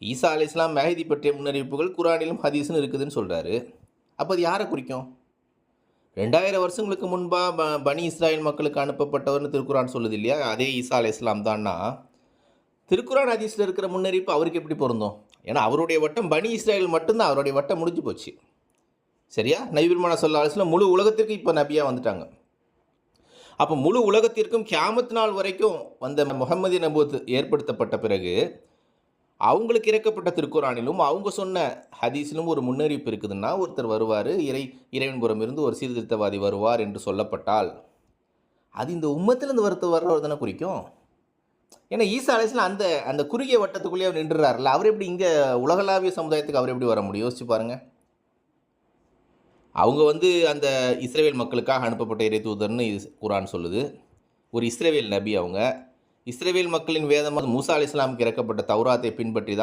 ஈசா அலைஹிஸ்ஸலாம் மெஹதி பற்றிய முன்னறிவிப்புகள் குர்ஆனிலும் ஹதீஸ்னு இருக்குதுன்னு சொல்கிறாரு. அப்போ அது யாரை குறிக்கும்? 2000 வருஷங்களுக்கு முன்பா பனி இஸ்ராயல் மக்களுக்கு அனுப்பப்பட்டவர்னு திருக்குர்ஆன் சொல்லுது இல்லையா? அதே ஈசா அலைஹிஸ்ஸலாம் தான்னா, திருக்குர்ஆன் ஹதீஸில் இருக்கிற முன்னறிவிப்பு அவருக்கு எப்படி பொருந்தும்? ஏன்னா அவருடைய வட்டம் பனி இஸ்ராயல் மட்டும்தான், அவருடைய வட்டம் முடிஞ்சு போச்சு. சரியா? நபி பெருமானார் ஸல்லல்லாஹு அலைஹி வஸல்லம் முழு உலகத்திற்கு இப்போ நபியாக வந்துட்டாங்க. அப்போ முழு உலகத்திற்கும் கியாமத் நாள் வரைக்கும் வந்த முஹம்மதிய நபுவத் ஏற்படுத்தப்பட்ட பிறகு அவங்களுக்கு இறக்கப்பட்ட திருக்குர்ஆனிலும் அவங்க சொன்ன ஹதீஸிலும் ஒரு முன்னறிவிப்பு இருக்குதுன்னா, ஒருத்தர் வருவார், இறைவன் புறம் இருந்து ஒரு சீர்திருத்தவாதி வருவார் என்று சொல்லப்பட்டால், அது இந்த உம்மத்திலிருந்து வர்றவர் தானே குறிக்கும். ஏன்னா ஈசா அலைஹிஸ்ஸலாம் அந்த குறுகிய வட்டத்துக்குள்ளேயே அவர் நின்றுறாருல, அவர் எப்படி இங்கே உலகளாவிய சமுதாயத்துக்கு அவர் எப்படி வர முடியும்? யோசிச்சு பாருங்க. அவங்க அந்த இஸ்ரவேல் மக்களுக்காக அனுப்பப்பட்ட இறை தூதர்னு குர்ஆன் சொல்லுது. ஒரு இஸ்ரவேல் நபி அவங்க. இஸ்ரவேல் மக்களின் வேதம் மூசா அலைஹிஸ்ஸலாமுக்கு இறக்கப்பட்ட தௌராத்தை பின்பற்றி தான்